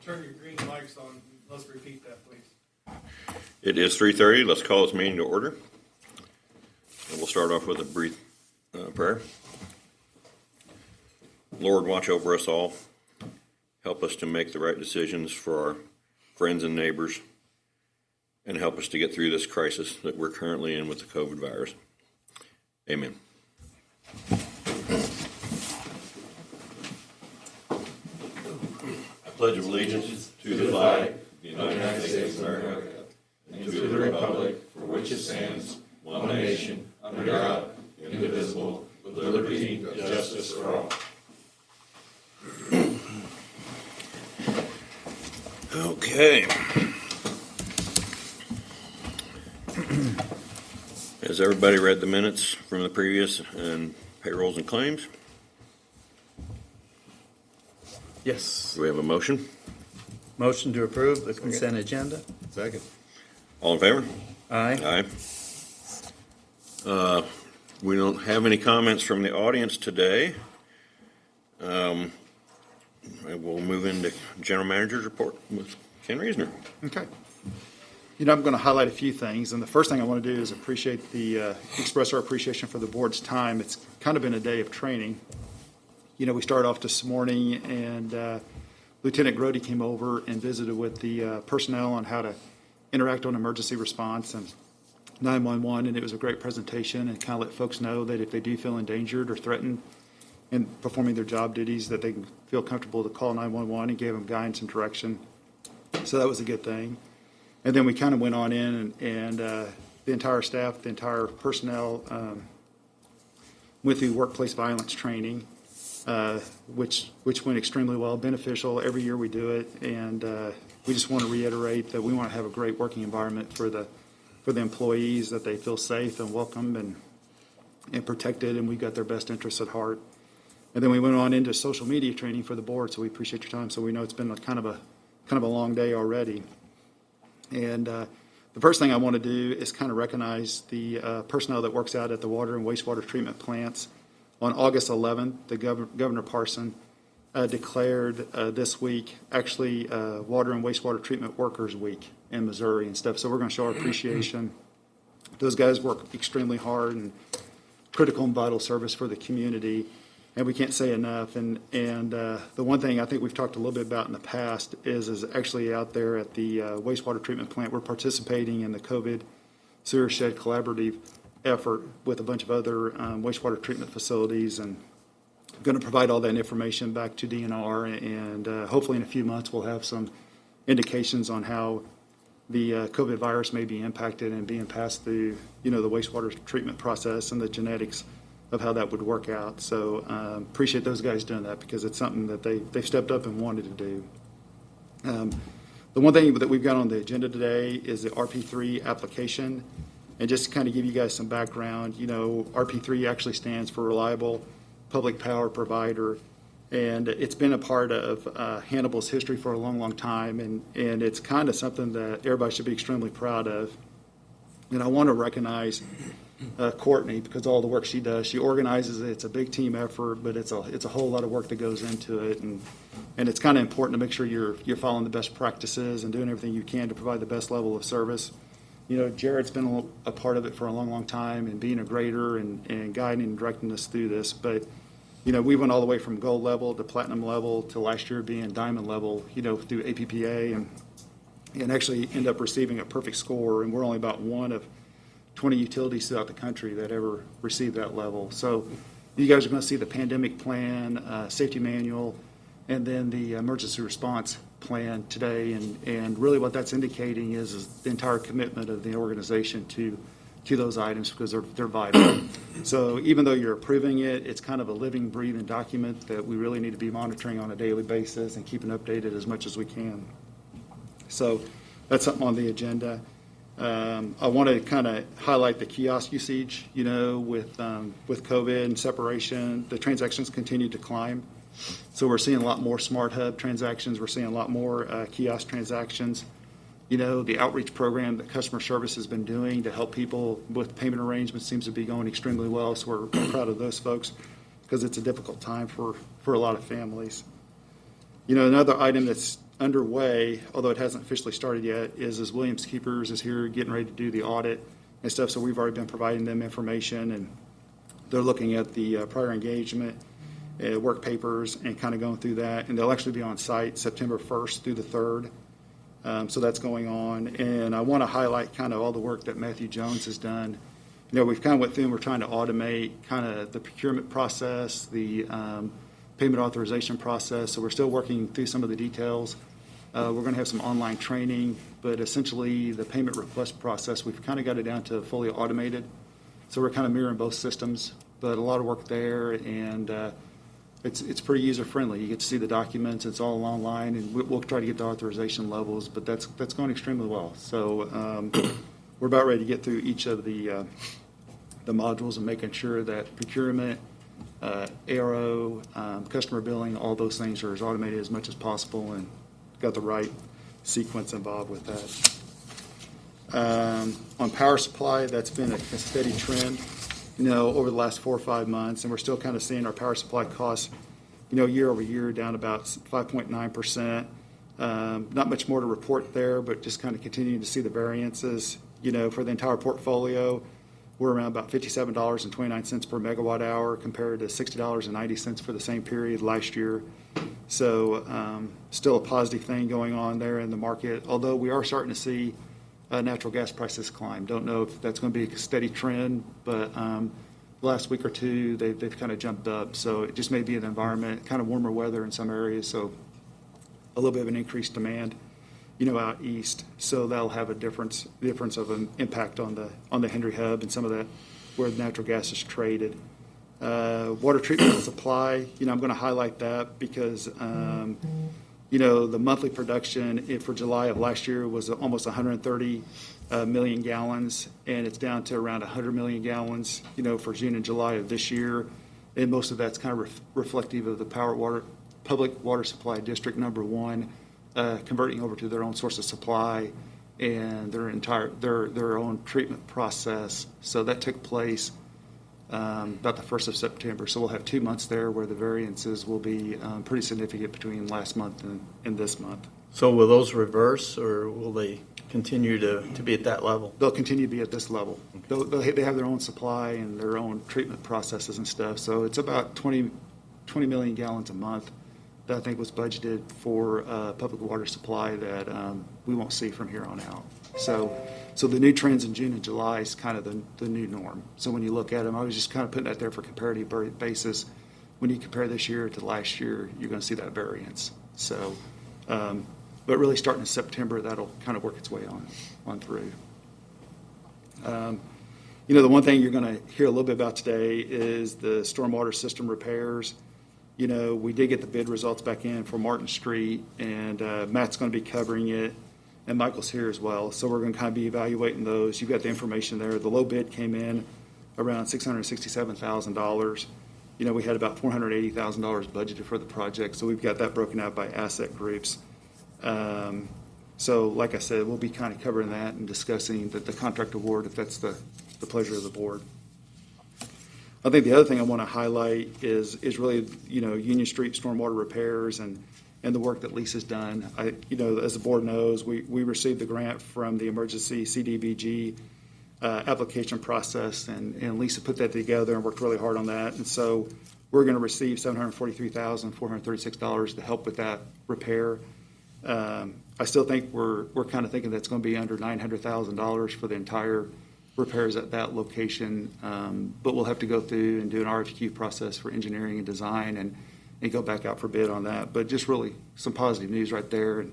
turn your green mics on. Let's repeat that, please. It is 3:30. Let's call this meeting to order. And we'll start off with a brief prayer. Lord, watch over us all. Help us to make the right decisions for our friends and neighbors, and help us to get through this crisis that we're currently in with the COVID virus. Amen. I pledge allegiance to the flag of the United States of America, and to the republic for which it stands, one nation, under God, indivisible, with liberty and justice for all. Okay. Has everybody read the minutes from the previous and payrolls and claims? Yes. Do we have a motion? Motion to approve the consent agenda. Second. All in favor? Aye. Aye. We don't have any comments from the audience today. We'll move into General Manager's report with Ken Reisner. Okay. I'm going to highlight a few things, and the first thing I want to do is express our appreciation for the board's time. It's kind of been a day of training. We started off this morning, and Lieutenant Grody came over and visited with the personnel on how to interact on emergency response and 911, and it was a great presentation, and kind of let folks know that if they do feel endangered or threatened in performing their job duties, that they can feel comfortable to call 911, and gave them guidance and direction. So that was a good thing. And then we kind of went on in, and the entire staff, the entire personnel went through workplace violence training, which went extremely well, beneficial. Every year we do it, and we just want to reiterate that we want to have a great working environment for the employees, that they feel safe and welcome and protected, and we've got their best interests at heart. And then we went on into social media training for the board, so we appreciate your time. So we know it's been kind of a long day already. And the first thing I want to do is kind of recognize the personnel that works out at the water and wastewater treatment plants. On August 11th, the Governor Parson declared this week actually Water and Wastewater Treatment Workers Week in Missouri and stuff. So we're going to show our appreciation. Those guys work extremely hard and critical and vital service for the community, and we can't say enough. And the one thing I think we've talked a little bit about in the past is actually out there at the wastewater treatment plant, we're participating in the COVID Sewer Shed Collaborative effort with a bunch of other wastewater treatment facilities, and going to provide all that information back to DNR, and hopefully in a few months we'll have some indications on how the COVID virus may be impacted and being passed through, the wastewater treatment process and the genetics of how that would work out. So appreciate those guys doing that, because it's something that they've stepped up and wanted to do. The one thing that we've got on the agenda today is the RP3 application. And just to kind of give you guys some background, RP3 actually stands for Reliable Public Power Provider. And it's been a part of Hannibal's history for a long, long time. And it's kind of something that everybody should be extremely proud of. And I want to recognize Courtney, because all the work she does, she organizes it. It's a big team effort, but it's a whole lot of work that goes into it, and it's kind of important to make sure you're following the best practices and doing everything you can to provide the best level of service. Jared's been a part of it for a long, long time, and being a grader and guiding and directing us through this. But we went all the way from gold level to platinum level to last year being diamond level, through APPA, and actually end up receiving a perfect score. And we're only about one of 20 utilities throughout the country that ever received that level. So you guys are going to see the pandemic plan, safety manual, and then the emergency response plan today. And really what that's indicating is the entire commitment of the organization to those items, because they're vital. So even though you're approving it, it's kind of a living, breathing document that we really need to be monitoring on a daily basis and keeping updated as much as we can. So that's something on the agenda. I want to kind of highlight the kiosk usage, with COVID and separation. The transactions continue to climb. So we're seeing a lot more Smart Hub transactions. We're seeing a lot more kiosk transactions. The outreach program that customer service has been doing to help people with payment arrangements seems to be going extremely well. So we're proud of those folks, because it's a difficult time for a lot of families. Another item that's underway, although it hasn't officially started yet, is Williams Keepers is here getting ready to do the audit and stuff. So we've already been providing them information, and they're looking at the prior engagement, work papers, and kind of going through that. And they'll actually be on site September 1st through the 3rd. So that's going on. And I want to highlight kind of all the work that Matthew Jones has done. You know, we've kind of went through and we're trying to automate kind of the procurement process, the payment authorization process. So we're still working through some of the details. We're going to have some online training, but essentially the payment request process, we've kind of got it down to fully automated. So we're kind of mirroring both systems, but a lot of work there, and it's pretty user-friendly. You get to see the documents. It's all online, and we'll try to get the authorization levels, but that's going extremely well. So we're about ready to get through each of the modules and making sure that procurement, ARO, customer billing, all those things are as automated as much as possible and got the right sequence involved with that. On power supply, that's been a steady trend, you know, over the last 4 or 5 months, and we're still kind of seeing our power supply costs, you know, year over year down about 5.9%. Not much more to report there, but just kind of continuing to see the variances. You know, for the entire portfolio, we're around about $57.29 per megawatt hour compared to $60.90 for the same period last year. So still a positive thing going on there in the market, although we are starting to see natural gas prices climb. Don't know if that's going to be a steady trend, but last week or two they've kind of jumped up. So it just may be an environment, kind of warmer weather in some areas, so a little bit of an increased demand, you know, out east. So that'll have a difference of an impact on the Henry Hub and some of that where natural gas is traded. Water treatment and supply, you know, I'm going to highlight that because, you know, the monthly production for July of last year was almost 130 million gallons, and it's down to around 100 million gallons, you know, for June and July of this year. And most of that's kind of reflective of the Public Water Supply District number 1 converting over to their own source of supply and their own treatment process. So that took place about the 1st of September. So we'll have 2 months there where the variances will be pretty significant between last month and this month. So will those reverse, or will they continue to be at that level? They'll continue to be at this level. They have their own supply and their own treatment processes and stuff. So it's about 20 million gallons a month that I think was budgeted for public water supply that we won't see from here on out. So the new trends in June and July is kind of the new norm. So when you look at them, I was just kind of putting that there for comparative basis. When you compare this year to last year, you're going to see that variance. So, but really starting in September, that'll kind of work its way on through. You know, the one thing you're going to hear a little bit about today is the stormwater system repairs. You know, we did get the bid results back in for Martin Street, and Matt's going to be covering it, and Michael's here as well. So we're going to kind of be evaluating those. You've got the information there. The low bid came in around $667,000. You know, we had about $480,000 budgeted for the project, so we've got that broken out by asset groups. So like I said, we'll be kind of covering that and discussing the contract award if that's the pleasure of the board. I think the other thing I want to highlight is really, you know, Union Street stormwater repairs and the work that Lisa's done. You know, as the board knows, we received the grant from the emergency CDBG application process, and Lisa put that together and worked really hard on that. And so we're going to receive $743,436 to help with that repair. I still think we're kind of thinking that's going to be under $900,000 for the entire repairs at that location, but we'll have to go through and do an RFQ process for engineering and design and go back out for bid on that. But just really some positive news right there, and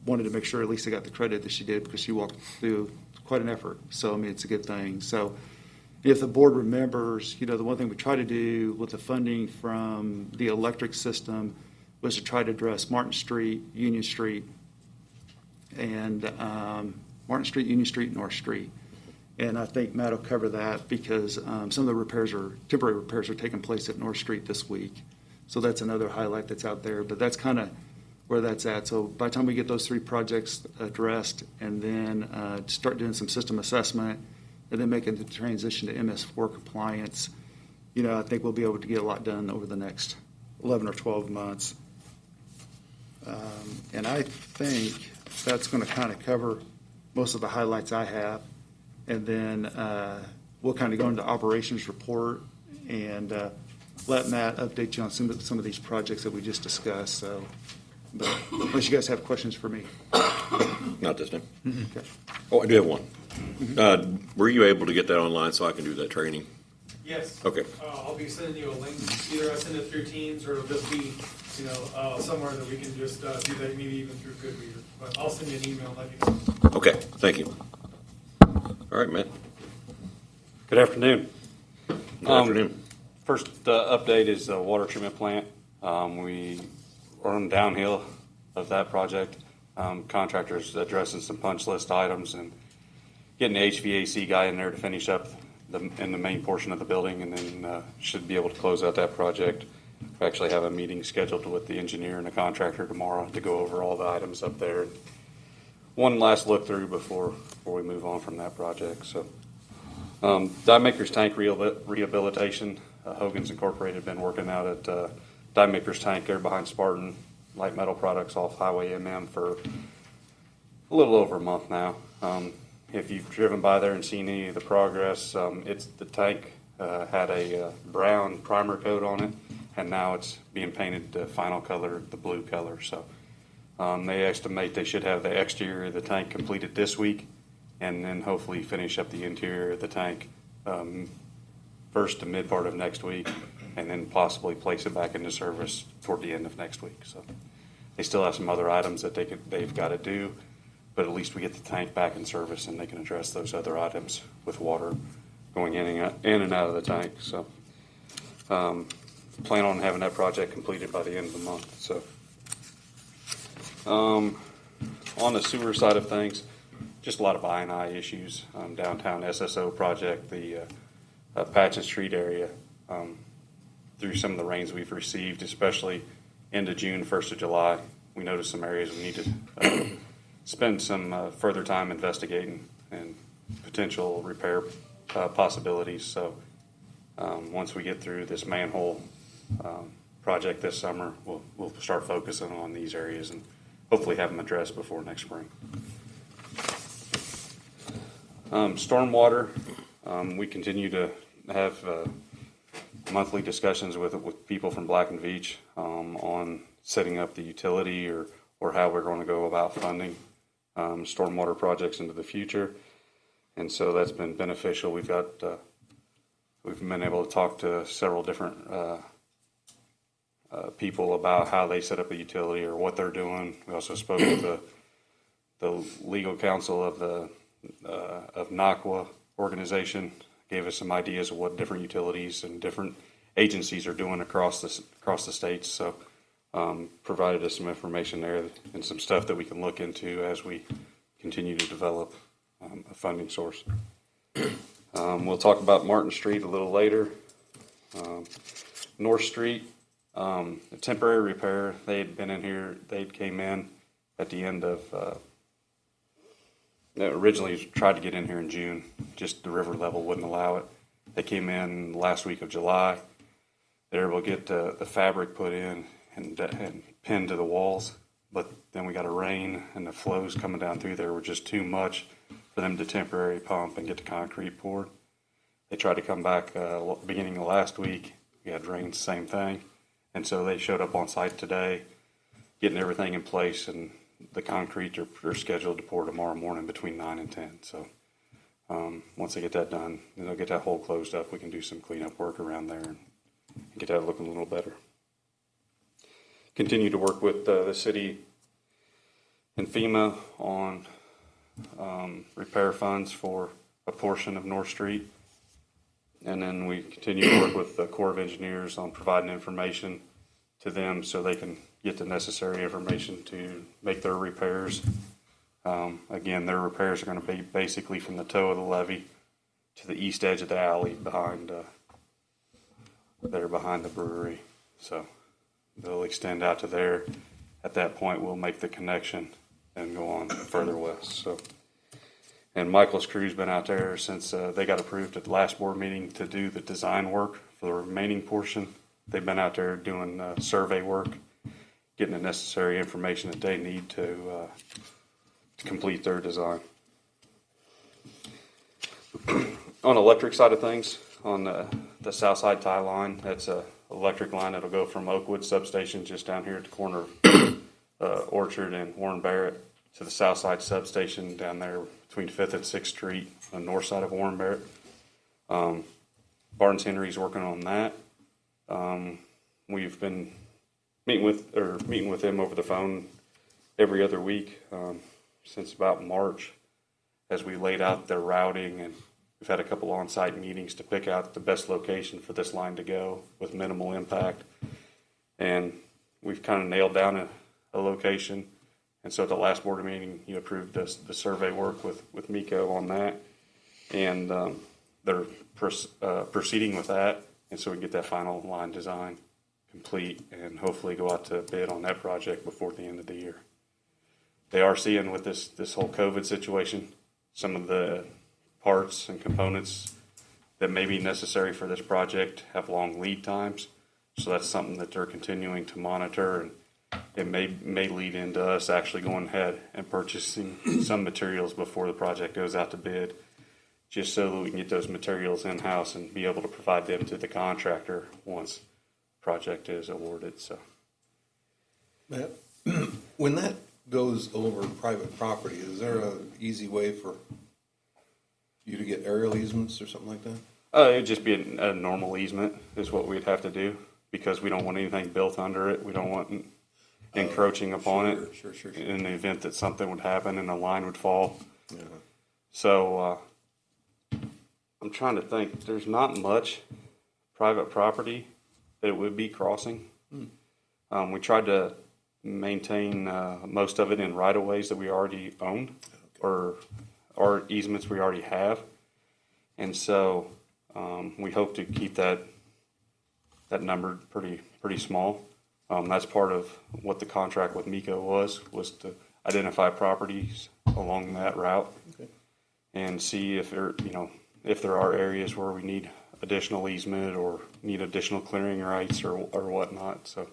wanted to make sure Lisa got the credit that she did because she walked through quite an effort. So, I mean, it's a good thing. So if the board remembers, you know, the one thing we try to do with the funding from the electric system was to try to address Martin Street, Union Street, and Martin Street, Union Street, North Street. And I think Matt will cover that because some of the temporary repairs are taking place at North Street this week. So that's another highlight that's out there, but that's kind of where that's at. So by the time we get those 3 projects addressed and then start doing some system assessment and then making the transition to MS4 compliance, you know, I think we'll be able to get a lot done over the next 11 or 12 months. And I think that's going to kind of cover most of the highlights I have. And then we'll kind of go into operations report and let Matt update you on some of these projects that we just discussed. So, but unless you guys have questions for me. Not this time. Okay. Oh, I do have one. Were you able to get that online so I can do that training? Yes. Okay. I'll be sending you a link. Either I send it through Teams or it'll just be, somewhere that we can just do that, maybe even through GoodReader. But I'll send you an email and let you know. Okay, thank you. All right, Matt. Good afternoon. Good afternoon. First update is the water treatment plant. We are on downhill of that project. Contractors addressing some punch list items and getting the HVAC guy in there to finish up in the main portion of the building, and then should be able to close out that project. We actually have a meeting scheduled with the engineer and the contractor tomorrow to go over all the items up there. One last look through before we move on from that project. So, Die Maker's Tank Rehabilitation. Hogan's Incorporated been working out at Die Maker's Tank there behind Spartan Light Metal Products off Highway MM for a little over a month now. If you've driven by there and seen any of the progress, the tank had a brown primer coat on it, and now it's being painted the final color, the blue color. So they estimate they should have the exterior of the tank completed this week, and then hopefully finish up the interior of the tank first to mid part of next week, and then possibly place it back into service toward the end of next week. So they still have some other items that they've got to do, but at least we get the tank back in service and they can address those other items with water going in and out of the tank. So plan on having that project completed by the end of the month. So on the sewer side of things, just a lot of I&I issues. Downtown SSO project, the Patchen Street area, through some of the rains we've received, especially into June, 1st of July, we noticed some areas we need to spend some further time investigating and potential repair possibilities. So once we get through this manhole project this summer, we'll start focusing on these areas and hopefully have them addressed before next spring. Stormwater, we continue to have monthly discussions with people from Black and Veatch on setting up the utility or how we're going to go about funding stormwater projects into the future. And so that's been beneficial. We've been able to talk to several different people about how they set up a utility or what they're doing. We also spoke with the legal counsel of NACWA organization, gave us some ideas of what different utilities and different agencies are doing across the states. So provided us some information there and some stuff that we can look into as we continue to develop a funding source. We'll talk about Martin Street a little later. North Street, a temporary repair. They had been in here. They came in at the end of. They originally tried to get in here in June. Just the river level wouldn't allow it. They came in last week of July. They were able to get the fabric put in and pinned to the walls. But then we got a rain, and the flows coming down through there were just too much for them to temporarily pump and get the concrete poured. They tried to come back beginning of last week. We had rain, same thing. And so they showed up on site today, getting everything in place, and the concrete are scheduled to pour tomorrow morning between 9 and 10. So once they get that done, then they'll get that hole closed up. We can do some cleanup work around there and get that looking a little better. Continue to work with the city and FEMA on repair funds for a portion of North Street. And then we continue to work with the Corps of Engineers on providing information to them so they can get the necessary information to make their repairs. Again, their repairs are going to be basically from the toe of the levee to the east edge of the alley behind the brewery. So they'll extend out to there. At that point, we'll make the connection and go on further west. So, and Michael's crew's been out there since they got approved at the last board meeting to do the design work for the remaining portion. They've been out there doing survey work getting the necessary information that they need to complete their design. On the electric side of things, on the south side tie line, that's a electric line that'll go from Oakwood substation just down here at the corner of Orchard and Warren Barrett to the south side substation down there between 5th and 6th Street on the north side of Warren Barrett. Barnes Henry's working on that. We've been meeting with them over the phone every other week since about March, as we laid out their routing, and we've had a couple on-site meetings to pick out the best location for this line to go with minimal impact. And we've kind of nailed down a location. And so at the last board meeting, you approved the survey work with MECO on that. And they're proceeding with that. And so we can get that final line design complete and hopefully go out to bid on that project before the end of the year. They are seeing with this whole COVID situation, some of the parts and components that may be necessary for this project have long lead times. So that's something that they're continuing to monitor, and it may lead into us actually going ahead and purchasing some materials before the project goes out to bid, just so that we can get those materials in-house and be able to provide them to the contractor once the project is awarded. So, Matt, when that goes over private property, is there an easy way for you to get aerial easements or something like that? it'd just be a normal easement is what we'd have to do, because we don't want anything built under it. We don't want encroaching upon it Sure. in the event that something would happen and a line would fall. Yeah. So I'm trying to think. There's not much private property that it would be crossing. We tried to maintain most of it in right-of-ways that we already own, or easements we already have. And so we hope to keep that number pretty small. That's part of what the contract with MECO was to identify properties along that route. Okay. And see if there are areas where we need additional easement or need additional clearing rights or whatnot. So,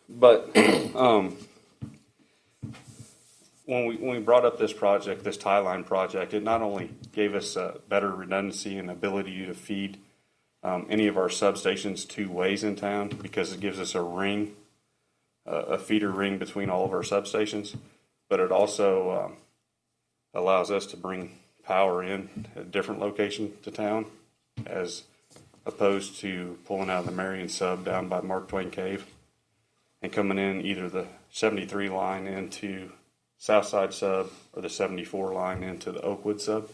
but when we brought up this project, this tie line project, it not only gave us better redundancy and ability to feed any of our substations two ways in town, because it gives us a feeder ring between all of our substations, but it also allows us to bring power in at a different location to town, as opposed to pulling out of the Marion sub down by Mark Twain Cave and coming in either the 73 line into Southside sub or the 74 line into the Oakwood sub.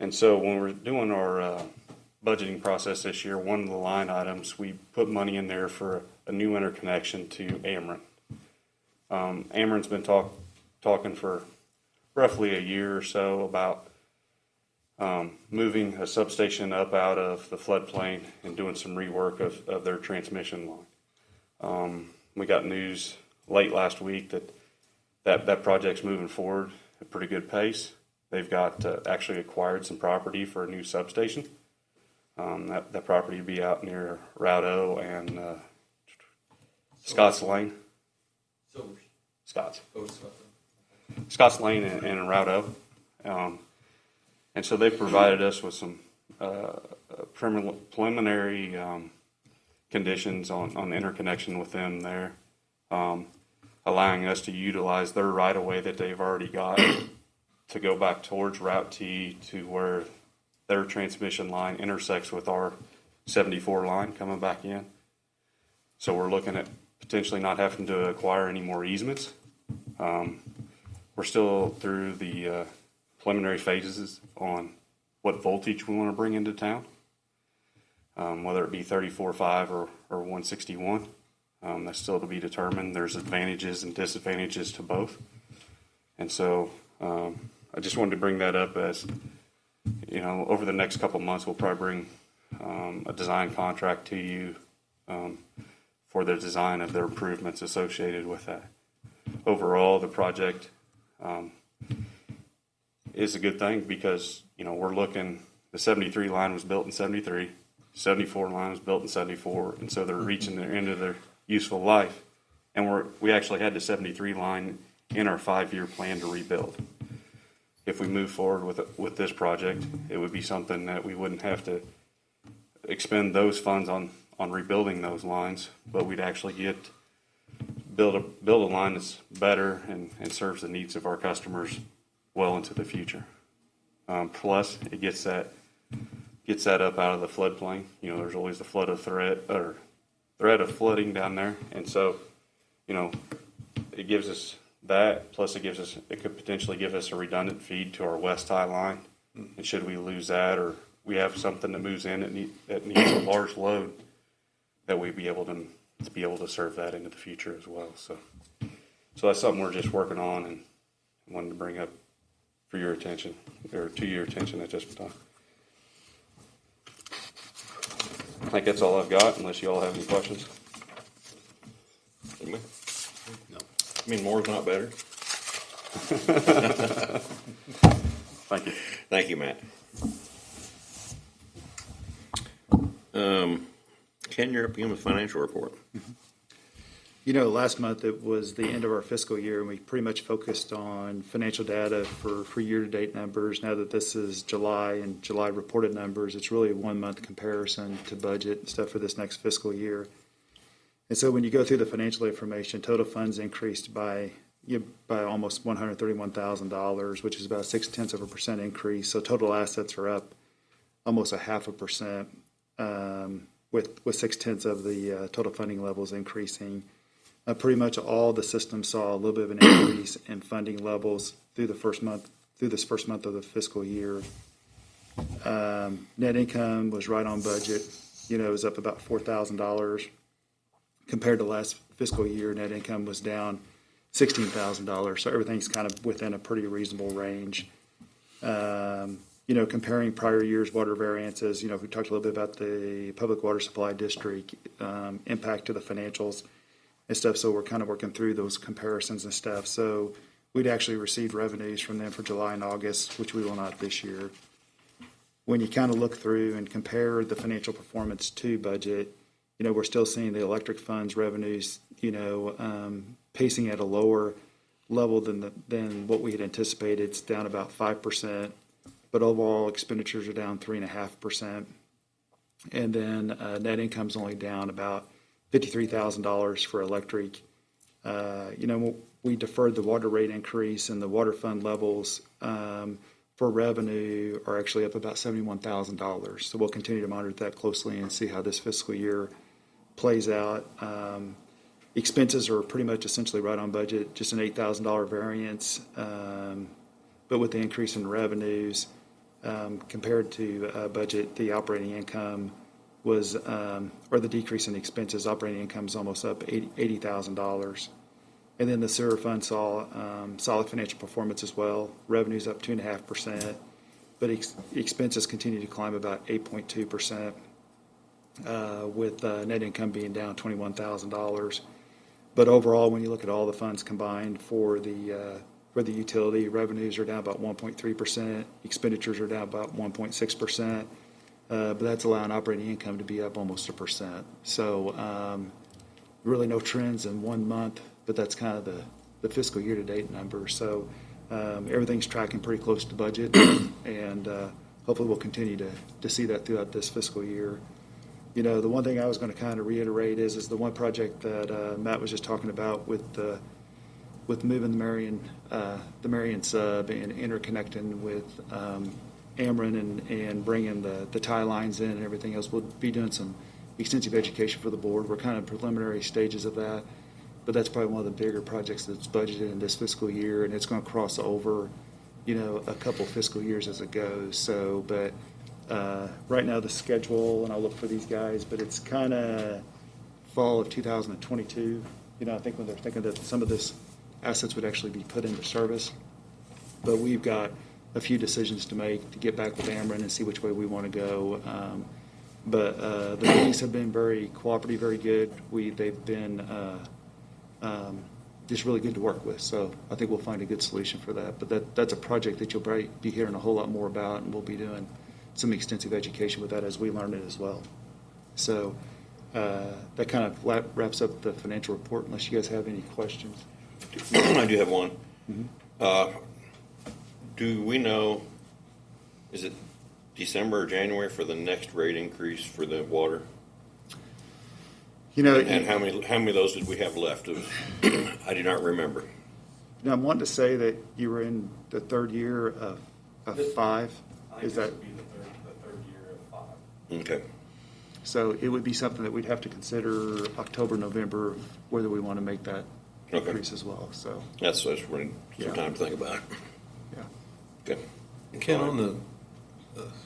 And so when we're doing our budgeting process this year, one of the line items, we put money in there for a new interconnection to Ameren. Ameren's been talking for roughly a year or so about moving a substation up out of the floodplain and doing some rework of their transmission line. We got news late last week that project's moving forward at a pretty good pace. They've got actually acquired some property for a new substation. That property would be out near Route O and Scotts Lane. Scotts Lane and Route O. And so they've provided us with some preliminary conditions on the interconnection with them there, allowing us to utilize their right-of-way that they've already got to go back towards Route T to where their transmission line intersects with our 74 line coming back in. So we're looking at potentially not having to acquire any more easements. We're still through the preliminary phases on what voltage we want to bring into town, whether it be 34.5 or 161. That's still to be determined. There's advantages and disadvantages to both. And so I just wanted to bring that up as, over the next couple of months, we'll probably bring a design contract to you for the design of their improvements associated with that. Overall, the project is a good thing because, we're looking, the 73 line was built in 73. 74 line was built in 74, and so they're reaching the end of their useful life. And we actually had the 73 line in our 5-year plan to rebuild. If we move forward with this project, it would be something that we wouldn't have to expend those funds on rebuilding those lines, but we'd actually build a line that's better and serves the needs of our customers well into the future. Plus, it gets that up out of the floodplain. You know, there's always the threat of flooding down there, and so, you know, it gives us that. Plus, it could potentially give us a redundant feed to our west tie line. And should we lose that, or we have something that moves in that needs a large load, that we'd be able to serve that into the future as well. So that's something we're just working on and wanted to bring up for your attention, or to your attention at this time. I think that's all I've got, unless you all have any questions. No. I mean, more's not better. Thank you. Thank you, Matt. Ken, you're up again with financial report. You know, last month it was the end of our fiscal year, and we pretty much focused on financial data for year-to-date numbers. Now that this is July and July reported numbers, it's really a 1-month comparison to budget and stuff for this next fiscal year. And so when you go through the financial information, total funds increased by almost $131,000, which is about 0.6% increase. So total assets are up almost 0.5%, with 0.6 of the total funding levels increasing. Pretty much all the systems saw a little bit of an increase in funding levels through this first month of the fiscal year. Net income was right on budget. You know, it was up about $4,000 compared to last fiscal year. Net income was down $16,000, so everything's kind of within a pretty reasonable range. You know, comparing prior years' water variances, you know, we talked a little bit about the public water supply district impact to the financials and stuff, so we're kind of working through those comparisons and stuff. So we'd actually received revenues from them for July and August, which we will not this year. When you kind of look through and compare the financial performance to budget, you know, we're still seeing the electric funds revenues, you know, pacing at a lower level than what we had anticipated. It's down about 5%, but overall expenditures are down 3.5%. And then net income's only down about $53,000 for electric. You know, we deferred the water rate increase, and the water fund levels for revenue are actually up about $71,000. So we'll continue to monitor that closely and see how this fiscal year plays out. Expenses are pretty much essentially right on budget, just an $8,000 variance. But with the increase in revenues compared to budget, the operating income was, or the decrease in expenses, operating income is almost up $80,000. And then the sewer fund saw solid financial performance as well. Revenues up 2.5%, but expenses continue to climb about 8.2%, with net income being down $21,000. But overall, when you look at all the funds combined for the utility, revenues are down about 1.3%, expenditures are down about 1.6%, but that's allowing operating income to be up almost 1%. So really no trends in 1 month, but that's kind of the fiscal year-to-date number. So everything's tracking pretty close to budget, and hopefully we'll continue to see that throughout this fiscal year. You know, the one thing I was going to kind of reiterate is the one project that Matt was just talking about with moving the Marion sub and interconnecting with Ameren and bringing the tie lines in and everything else. We'll be doing some extensive education for the board. We're kind of preliminary stages of that, but that's probably one of the bigger projects that's budgeted in this fiscal year, and it's going to cross over, you know, a couple fiscal years as it goes. So, but right now the schedule, and I'll look for these guys, but it's kind of fall of 2022. You know, I think when they're thinking that some of this assets would actually be put into service, but we've got a few decisions to make to get back with Ameren and see which way we want to go. But the meetings have been very cooperative, very good. They've been just really good to work with. So I think we'll find a good solution for that. But that's a project that you'll be hearing a whole lot more about, and we'll be doing some extensive education with that as we learn it as well. So that kind of wraps up the financial report, unless you guys have any questions. I do have one. Do we know, is it December or January for the next rate increase for the water? You know, And how many of those did we have left? I do not remember. I'm wanting to say that you were in the third year of 5. I think Is this that, would be the third year of 5. Okay. so it would be something that we'd have to consider October, November, whether we want to make that Okay. increase as well, so, That's some Yeah. time to think about it. yeah. Okay. Ken, on the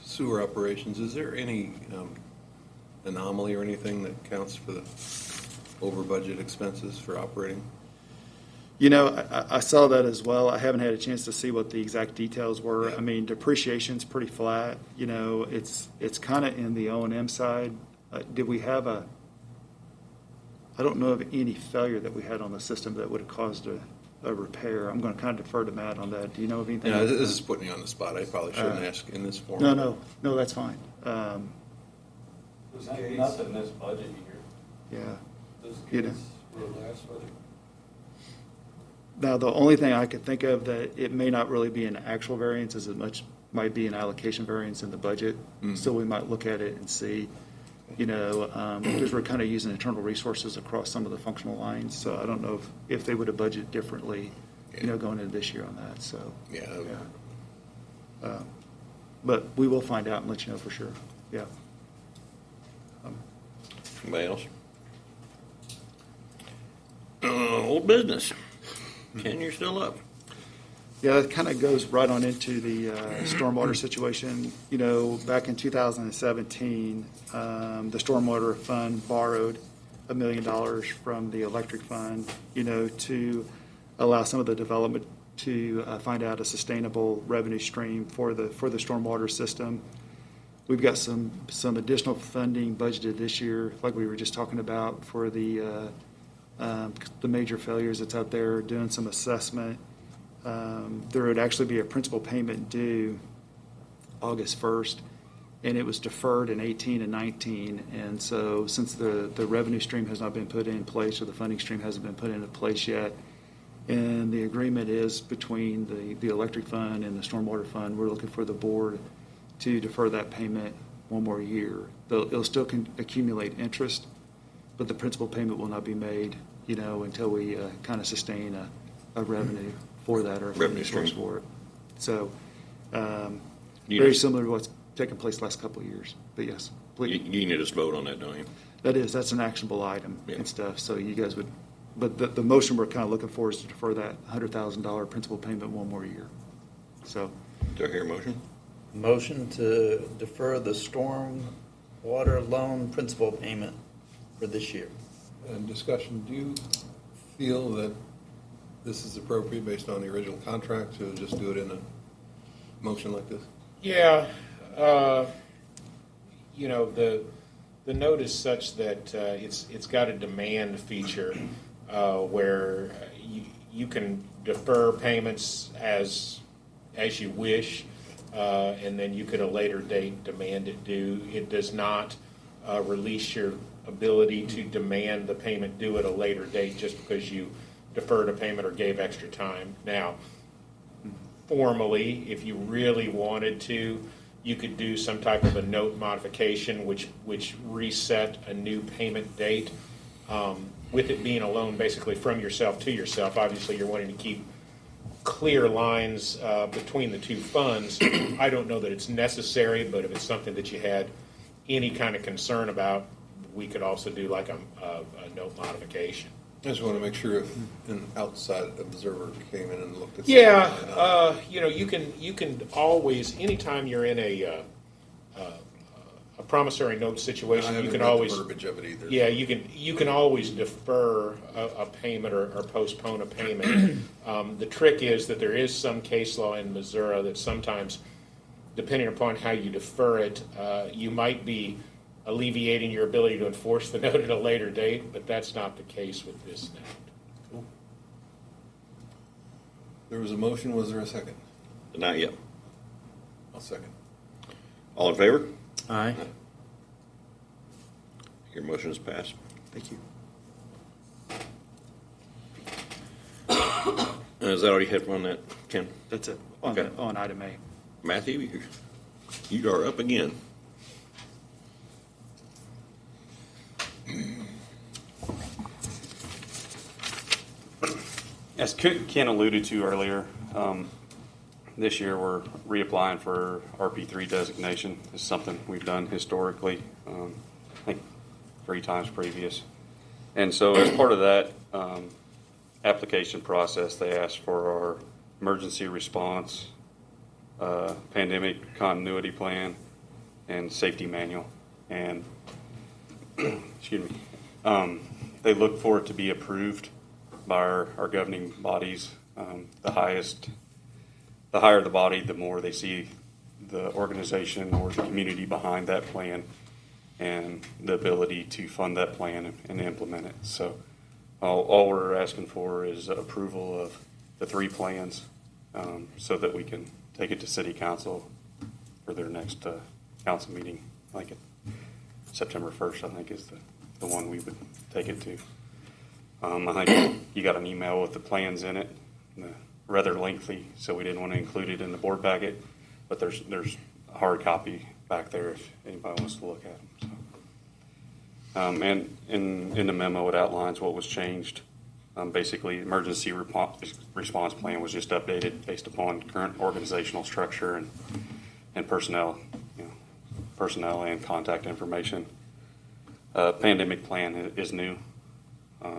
sewer operations, is there any anomaly or anything that counts for the over budget expenses for operating? You know, I saw that as well. I haven't had a chance to see what the exact details were. I mean, depreciation's pretty flat. You know, it's kind of in the O&M side. Did we have I don't know of any failure that we had on the system that would have caused a repair. I'm going to kind of defer to Matt on that. Do you know of anything? Yeah, this is putting you on the spot. I probably shouldn't ask in this form. No, that's fine. Nothing this budget year. Yeah. Those You know. kids were last budget. Now, the only thing I could think of that it may not really be an actual variance as much might be an allocation variance in the budget. So we might look at it and see, you know, because we're kind of using internal resources across some of the functional lines. So I don't know if they would have budgeted differently, you know, going into this year on that, so. Yeah. Yeah. But we will find out and let you know for sure, yeah. Anybody else? Old business. Ken, you're still up. Yeah, it kind of goes right on into the stormwater situation. You know, back in 2017, the Stormwater Fund borrowed $1 million from the electric fund, you know, to allow some of the development to find out a sustainable revenue stream for the stormwater system. We've got some additional funding budgeted this year, like we were just talking about, for the major failures that's out there, doing some assessment. There would actually be a principal payment due August 1st, and it was deferred in 18 and 19. And so since the revenue stream has not been put in place, or the funding stream hasn't been put into place yet, and the agreement is between the electric fund and the stormwater fund, we're looking for the board to defer that payment one more year. It'll still accumulate interest, but the principal payment will not be made, you know, until we kind of sustain a revenue for that, or a Revenue revenue source stream. for it. So, You very need- similar to what's taken place the last couple of years. But yes, You please. need us to vote on that, don't you? That's an actionable item Yeah. and stuff, so you guys would, but the motion we're kind of looking for is to defer that $100,000 principal payment one more year. So, Do I hear a motion? Motion to defer the storm water loan principal payment for this year. And discussion, do you feel that this is appropriate based on the original contract to just do it in a motion like this? Yeah, you know, the note is such that it's got a demand feature where you can defer payments as you wish, and then you could at a later date demand it due. It does not release your ability to demand the payment due at a later date just because you deferred a payment or gave extra time. Now, formally, if you really wanted to, you could do some type of a note modification which reset a new payment date. With it being a loan basically from yourself to yourself, obviously you're wanting to keep clear lines between the two funds. I don't know that it's necessary, but if it's something that you had any kind of concern about, we could also do like a note modification. I just want to make sure if an outside observer came in and looked at. Yeah, something. you know, you can always, anytime you're in a promissory note I situation, you haven't can read the always, verbiage of it either. yeah, you can always defer a payment or postpone a payment. The trick is that there is some case law in Missouri that sometimes, depending upon how you defer it, you might be alleviating your ability to enforce the note at a later date, but that's not the case with this note. There was a motion, was there a second? Not yet. I'll second. All in favor? Aye. Your motion is passed. Thank you. Is that all you had on that, Ken? That's it, on, Okay. on item A. Matthew, you are up again. As Ken alluded to earlier, this year we're reapplying for RP3 designation. It's something we've done historically, I think 3 times previous. And so as part of that application process, they asked for our emergency response, pandemic continuity plan, and safety manual. And excuse me, they look for it to be approved by our governing bodies. The higher the body, the more they see the organization or the community behind that plan and the ability to fund that plan and implement it. So all we're asking for is approval of the 3 plans so that we can take it to City Council for their next council meeting, like September 1st, I think is the one we would take it to. I think you got an email with the plans in it, rather lengthy, so we didn't want to include it in the board packet, but there's a hard copy back there if anybody wants to look at them. So. And in the memo, it outlines what was changed. Basically, emergency response plan was just updated based upon current organizational structure and personnel, personnel and contact information. Pandemic plan is new.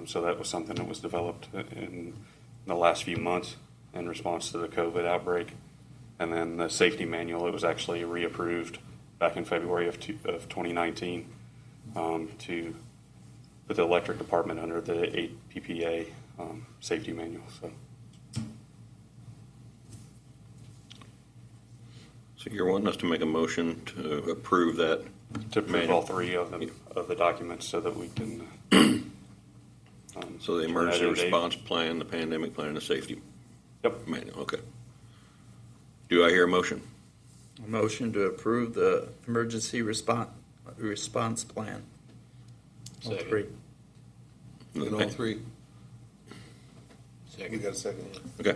So that was something that was developed in the last few months in response to the COVID outbreak. And then the safety manual, it was actually reapproved back in February of 2019 to put the electric department under the 8 PPA safety manual. So you're wanting us to make a motion to approve that? To approve all 3 of them, of the documents so that we can So the emergency response plan, the pandemic plan, and the safety manual, okay. Do I hear a motion? A motion to approve the emergency response plan. All Second. 3. In all 3. We got a second. Okay,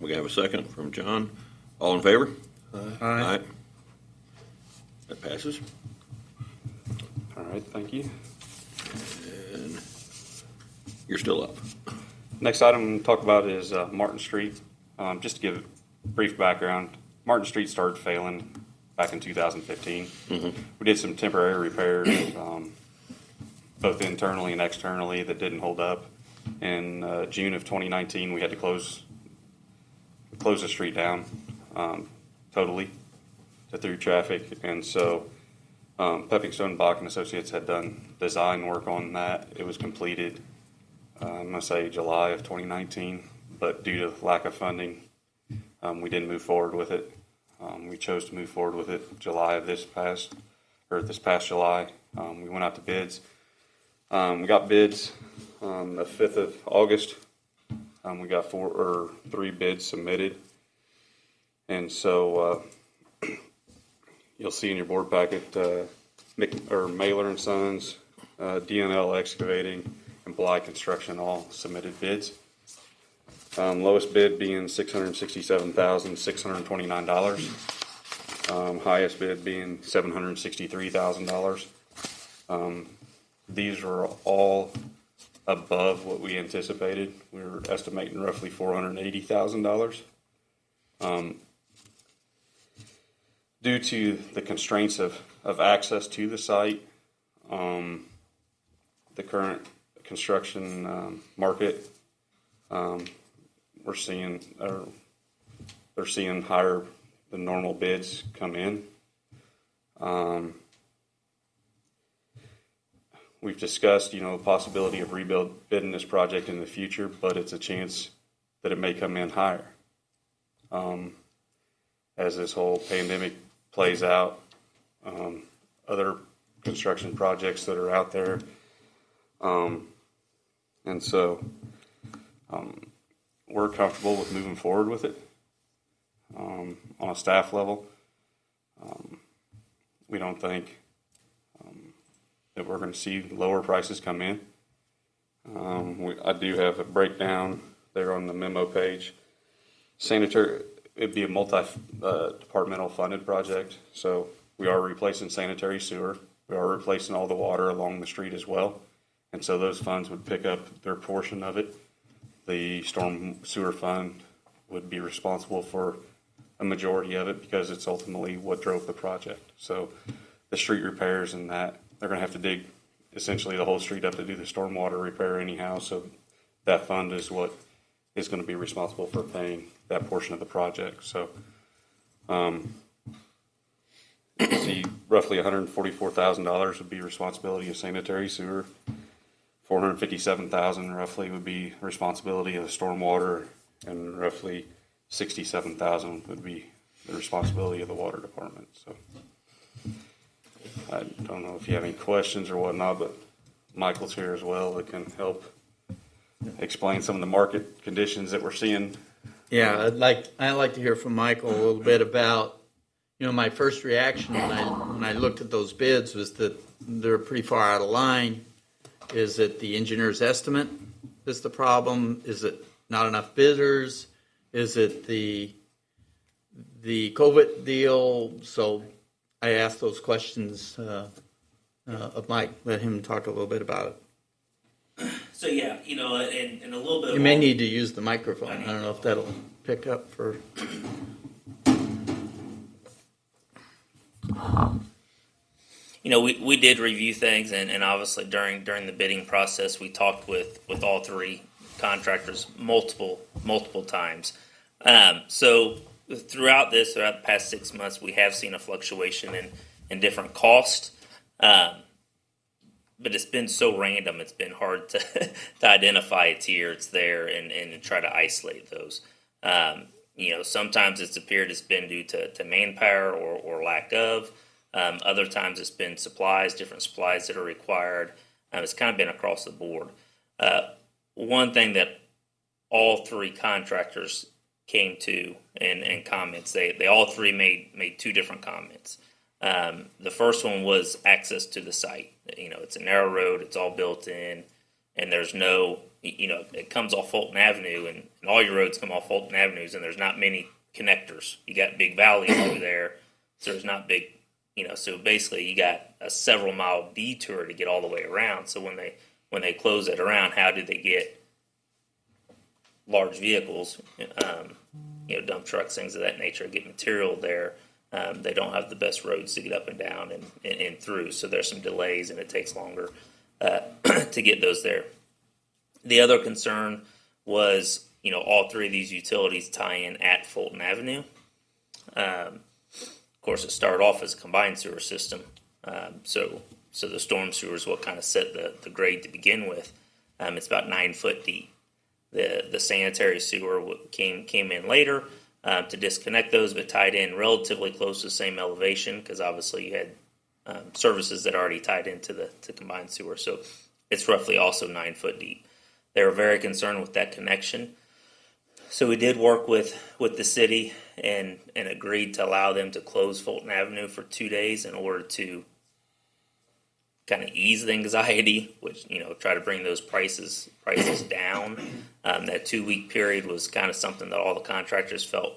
we have a second from John. All in favor? Aye. That passes. All right, thank you. And you're still up. Next item to talk about is Martin Street. Just to give brief background, Martin Street started failing back in 2015. We did some temporary repairs, both internally and externally, that didn't hold up. In June of 2019, we had to close the street down totally to through traffic. And so Pepping Stone, Bach and Associates had done design work on that. It was completed, I'm going to say July of 2019, but due to lack of funding, we didn't move forward with it. We chose to move forward with it July of this past July. We went out to bids. We got bids on the 5th of August. We got 3 bids submitted. And so you'll see in your board packet, Mailer and Sons, DNL Excavating, and Bly Construction all submitted bids. Lowest bid being $667,629. Highest bid being $763,000. These were all above what we anticipated. We were estimating roughly $480,000. Due to the constraints of access to the site, the current construction market, they're seeing higher than normal bids come in. We've discussed, the possibility of bidding this project in the future, but it's a chance that it may come in higher. As this whole pandemic plays out, other construction projects that are out there. And so we're comfortable with moving forward with it on a staff level. We don't think that we're going to see lower prices come in. I do have a breakdown there on the memo page. Sanitary, it'd be a multi-departmental funded project. So we are replacing sanitary sewer. We are replacing all the water along the street as well. And so those funds would pick up their portion of it. The storm sewer fund would be responsible for a majority of it because it's ultimately what drove the project. So the street repairs and that, they're going to have to dig essentially the whole street up to do the stormwater repair anyhow. So that fund is what is going to be responsible for paying that portion of the project. So see, roughly $144,000 would be responsibility of sanitary sewer. $457,000 roughly would be responsibility of the stormwater, and roughly $67,000 would be the responsibility of the water department. So I don't know if you have any questions or whatnot, but Michael's here as well that can help explain some of the market conditions that we're seeing. Yeah, I'd like to hear from Michael a little bit about, my first reaction when I looked at those bids was that they're pretty far out of line. Is it the engineer's estimate is the problem? Is it not enough bidders? Is it the COVID deal? So I asked those questions of Mike. Let him talk a little bit about it. So yeah, and a little bit. You may need to use the microphone. I don't know if that'll pick up for. We did review things, and obviously during the bidding process, we talked with all three contractors multiple times. So throughout the past 6 months, we have seen a fluctuation in different costs. But it's been so random, it's been hard to identify it's here, it's there, and try to isolate those. Sometimes it's appeared it's been due to manpower or lack of. Other times it's been different supplies that are required. It's kind of been across the board. One thing that all three contractors came to in comments, they all three made two different comments. The first one was access to the site. It's a narrow road, it's all built in, and there's no, it comes off Fulton Avenue, and all your roads come off Fulton Avenues, and there's not many connectors. You got big valleys over there, so there's not big, so basically you got a several mile detour to get all the way around. So when they close it around, how do they get large vehicles, dump trucks, things of that nature, get material there? They don't have the best roads to get up and down and through, so there's some delays and it takes longer to get those there. The other concern was, all three of these utilities tie in at Fulton Avenue. Of course, it started off as a combined sewer system, so the storm sewer is what kind of set the grade to begin with. It's about 9 foot deep. The sanitary sewer came in later. To disconnect those, but tied in relatively close to the same elevation, because obviously you had services that already tied into the combined sewer. So it's roughly also 9 foot deep. They were very concerned with that connection. So we did work with the city and agreed to allow them to close Fulton Avenue for 2 days in order to kind of ease the anxiety, which, try to bring those prices down. That 2 week period was kind of something that all the contractors felt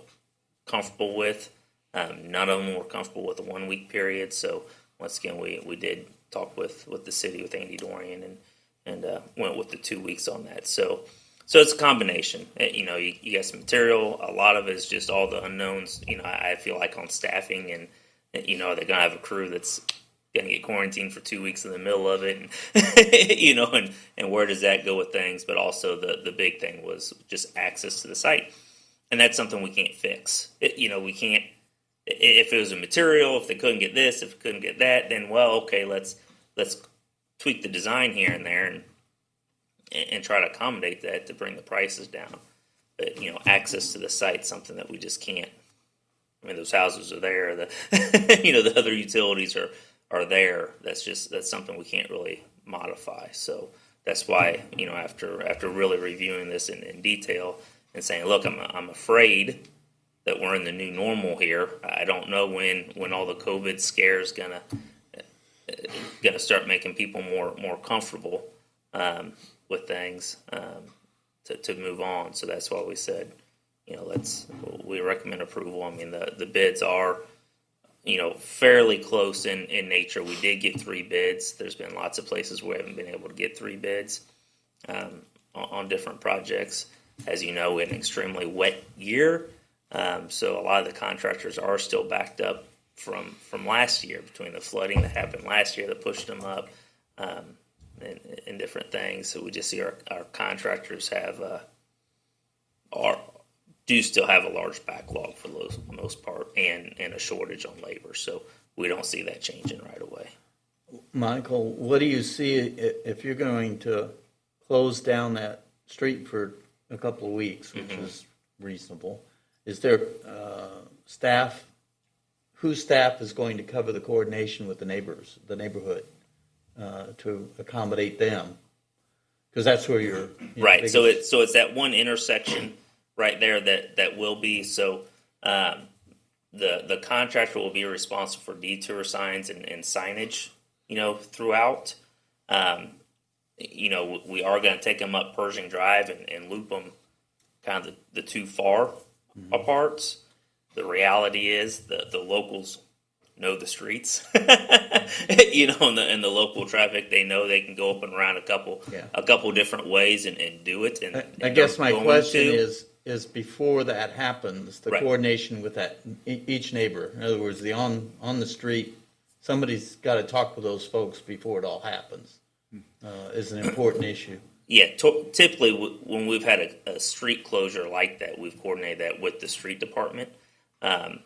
comfortable with. None of them were comfortable with a 1 week period. So once again, we did talk with the city, with Andy Dorian, and went with the 2 weeks on that. So it's a combination. You got some material. A lot of it is just all the unknowns. I feel like on staffing, and they're gonna have a crew that's going to get quarantined for 2 weeks in the middle of it, and and where does that go with things? But also the big thing was just access to the site, and that's something we can't fix. We can't. If it was a material, if they couldn't get this, if they couldn't get that, then okay, let's tweak the design here and there, and try to accommodate that to bring the prices down. But access to the site, something that we just can't. I mean, those houses are there. The other utilities are there. That's something we can't really modify. So that's why, after really reviewing this in detail and saying, look, I'm afraid that we're in the new normal here. I don't know when all the COVID scare is gonna going to start making people more comfortable with things to move on. So that's why we said, we recommend approval. I mean, the bids are, fairly close in nature. We did get 3 bids. There's been lots of places where we haven't been able to get 3 bids on different projects. As you know, an extremely wet year. So a lot of the contractors are still backed up from last year, between the flooding that happened last year that pushed them up and different things. So we just see our contractors do still have a large backlog for the most part, and a shortage on labor. So we don't see that changing right away. Michael, what do you see if you're going to close down that street for a couple of weeks, which is reasonable? Is there staff? Whose staff is going to cover the coordination with the neighborhood, to accommodate them? Because that's where you're right. So it's that one intersection right there that will be. So the contractor will be responsible for detour signs and signage, throughout. We are going to take them up Pershing Drive and loop them kind of the too far apart. The reality is the locals know the streets, in the local traffic. They know they can go up and around a couple different ways and do it. And I guess my question is before that happens, the coordination with that each neighbor. In other words, the on the street, somebody's got to talk with those folks before it all happens. Is an important issue. Yeah, typically when we've had a street closure like that, we've coordinated that with the street department, and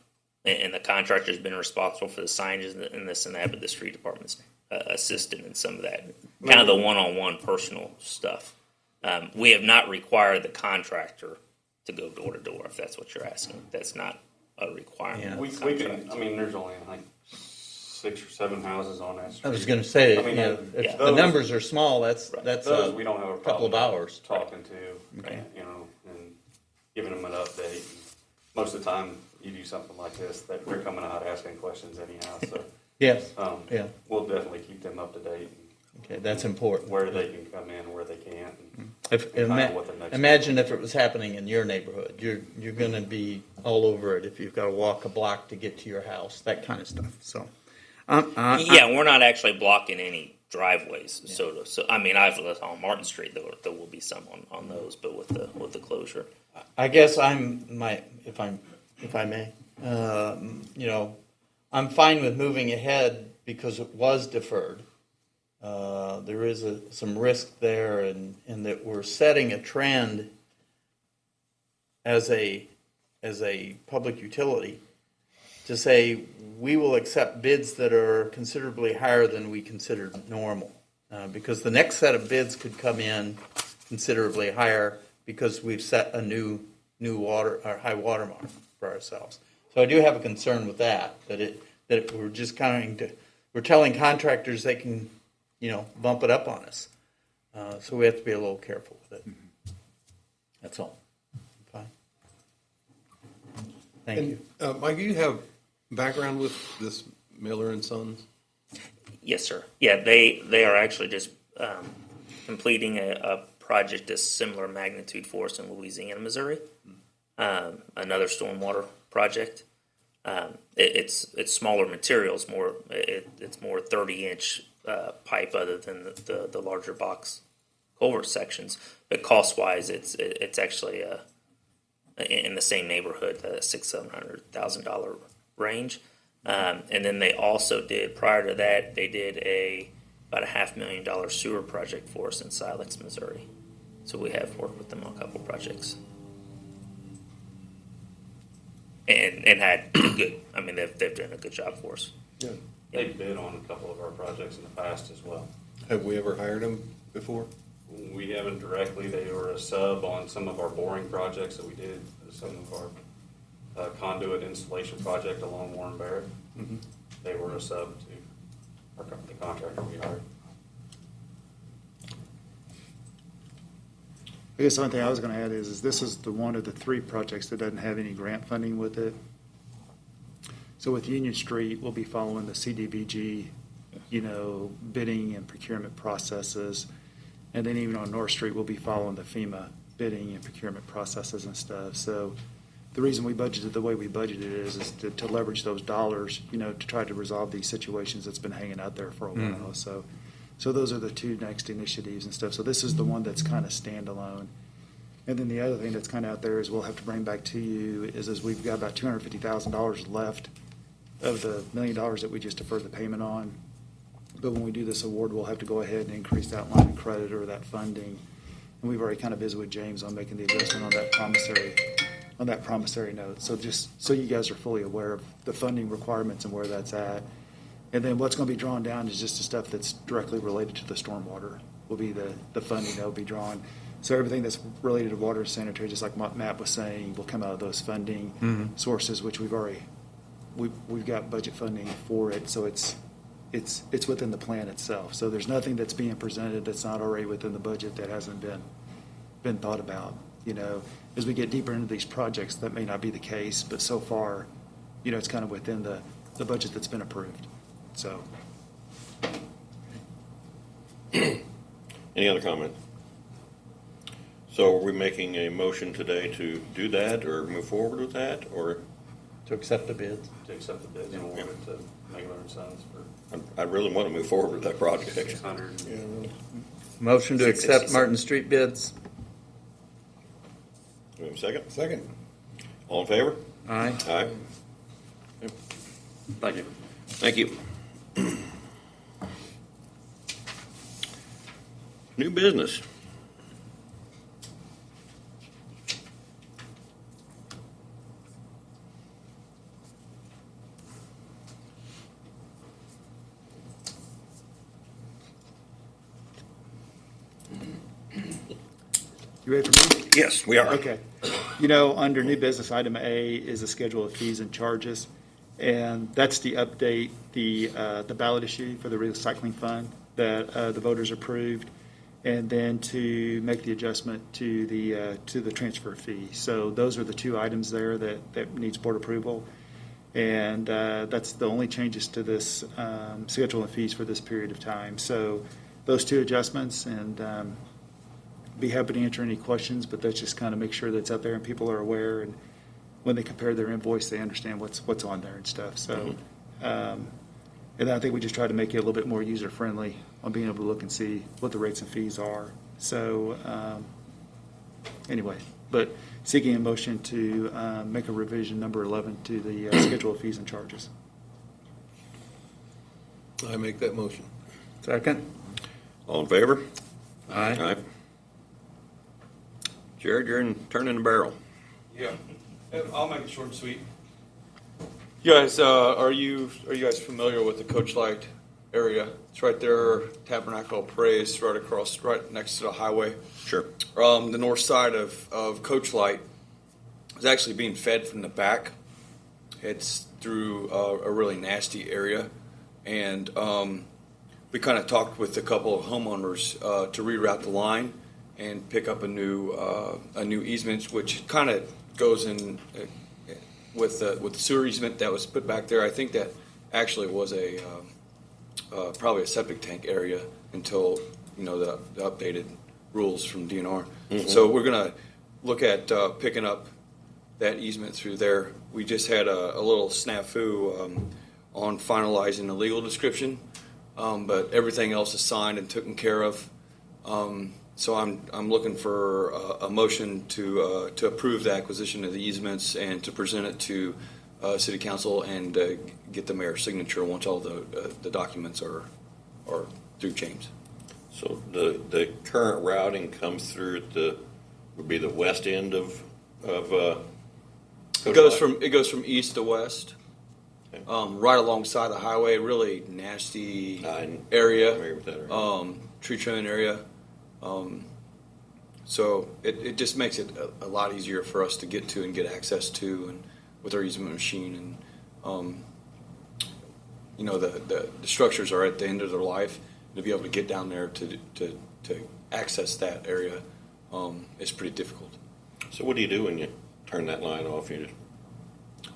the contractor's been responsible for the signage and this and that, but the street department's assisted in some of that, kind of the one-on-one personal stuff. We have not required the contractor to go door to door, if that's what you're asking. That's not a requirement. Yeah. We can, there's only like 6 or 7 houses on that street. I was going to say, if the numbers are small, that's those we don't have a couple of hours. talking to, and giving them an update. Most of the time, you do something like this, that they're coming out asking questions anyhow. So yes, we'll definitely keep them up to date. Okay, that's important. Where they can come in, where they can't. Imagine if it was happening in your neighborhood. You're going to be all over it if you've got to walk a block to get to your house, that kind of stuff. So. We're not actually blocking any driveways. Yeah. So I've lived on Martin Street. There will be some on those, but with the closure. I guess if I may, I'm fine with moving ahead because it was deferred. There is some risk there, and that we're setting a trend as a public utility to say we will accept bids that are considerably higher than we considered normal, because the next set of bids could come in considerably higher because we've set a new high water mark for ourselves. So I do have a concern with that we're just we're telling contractors they can bump it up on us. So we have to be a little careful with it. That's all. Fine. Thank you. Mike, do you have background with this Miller and Sons? Yes, sir. Yeah, they are actually just completing a project of similar magnitude for us in Louisiana, Missouri. Another stormwater project. It's smaller materials, it's more 30-inch pipe other than the larger box culvert sections. But cost-wise, it's actually in the same neighborhood, $600,000-$700,000 range. And then they also did, prior to that, they did about a $500,000 sewer project for us in Silex, Missouri. So we have worked with them on a couple projects. And had good, they've done a good job for us. Yeah. They bid on a couple of our projects in the past as well. Have we ever hired them before? We haven't directly. They were a sub on some of our boring projects that we did, some of our conduit installation project along Warren Barrett. Mm-hmm. They were a sub to the contractor we hired. I guess the only thing I was going to add is this is the one of the 3 projects that doesn't have any grant funding with it. So with Union Street, we'll be following the CDBG bidding and procurement processes. And then even on North Street, we'll be following the FEMA bidding and procurement processes and stuff. So the reason we budgeted the way we budgeted is to leverage those dollars, to try to resolve these situations that's been hanging out there for a while. So those are the two next initiatives and stuff. So this is the one that's kind of standalone. And then the other thing that's kind of out there is we'll have to bring back to you is we've got about $250,000 left of the $1 million that we just deferred the payment on. But when we do this award, we'll have to go ahead and increase that line of credit or that funding. And we've already kind of visited with James on making the adjustment on that promissory note. So just so you guys are fully aware of the funding requirements and where that's at. And then what's going to be drawn down is just the stuff that's directly related to the stormwater will be the funding that will be drawn. So everything that's related to water and sanitary, just like Matt was saying, will come out of those funding sources, which we've got budget funding for it. So it's within the plan itself. So there's nothing that's being presented that's not already within the budget that hasn't been thought about. As we get deeper into these projects, that may not be the case, but so far, it's kind of within the budget that's been approved. So. Any other comment? So are we making a motion today to do that or move forward with that, or? To accept the bids. To accept the bids and award it to Megalern Sons for I really want to move forward with that project. 600. Motion to accept 667. Martin Street bids. Do we have a second? Second. All in favor? Aye. Aye. Thank you. Thank you. New business. You ready for me? Yes, we are. Okay. Under new business, item A is a schedule of fees and charges. And that's to update the ballot issue for the recycling fund that the voters approved, and then to make the adjustment to the transfer fee. So those are the two items there that needs board approval. And that's the only changes to this schedule of fees for this period of time. So those two adjustments, and be happy to answer any questions, but that's just kind of make sure that's out there and people are aware, and when they compare their invoice, they understand what's on there and stuff. So, and I think we just try to make it a little bit more user-friendly on being able to look and see what the rates and fees are. So, anyway, but seeking a motion to make a revision number 11 to the schedule of fees and charges. I make that motion. Second. All in favor? Aye. Jared, you're turning the barrel. Yeah, I'll make it short and sweet. You guys, are you guys familiar with the Coach Light area? It's right there, Tabernacle Praise, right next to the highway. Sure. The north side of Coach Light is actually being fed from the back. It's through a really nasty area, and we kind of talked with a couple of homeowners to reroute the line and pick up a new easement, which kind of goes in with the sewer easement that was put back there. I think that actually was probably a septic tank area until the updated rules from DNR. Mm-hmm. So we're gonna look at picking up that easement through there. We just had a little snafu on finalizing the legal description, but everything else is signed and taken care of. So I'm looking for a motion to approve the acquisition of the easements and to present it to City Council and get the mayor's signature once all the documents are through James. So the current routing comes through would be the west end of It goes from east to west, right alongside the highway. Really nasty area, with that area. Tree trimming area. So it just makes it a lot easier for us to get to and get access to, and with our easement machine, and the structures are at the end of their life. To be able to get down there to access that area is pretty difficult. So what do you do when you turn that line off? You just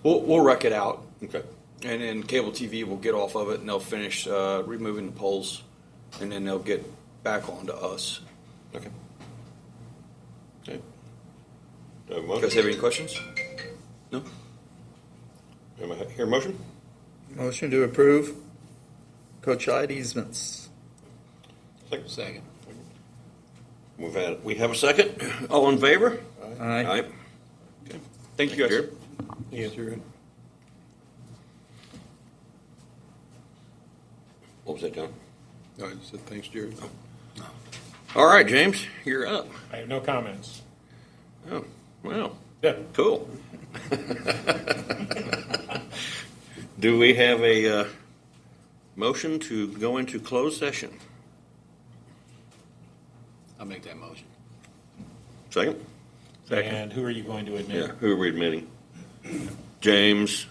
We'll wreck it out. okay. And then cable TV will get off of it and they'll finish removing the poles, and then they'll get back onto us. Okay. Okay. Do I have a You motion? guys have any questions? No? Am I hear a motion? Motion to approve Coach Light easements. Second. We have a second. All in favor? Aye. Okay. Thank you guys. Jared. Yes, Jared. What was that, John? I just said thanks, Jared. All right, James, you're up. I have no comments. Oh, well, Yeah. cool. Do we have a motion to go into closed session? I'll make that motion. Second? And who are you going to admit? Yeah, who are we admitting? James,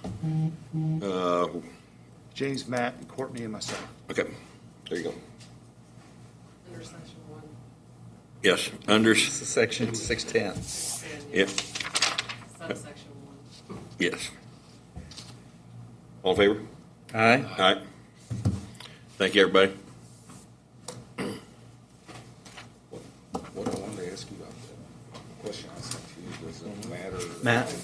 James, Matt, and Courtney, and myself. okay, there you go. Under section 1. Yes, under, This is section 610. And yep, subsection 1. yes. All in favor? Aye. All right. Thank you, everybody. What I wanted to ask you about that question I sent to you, does it matter? Matt?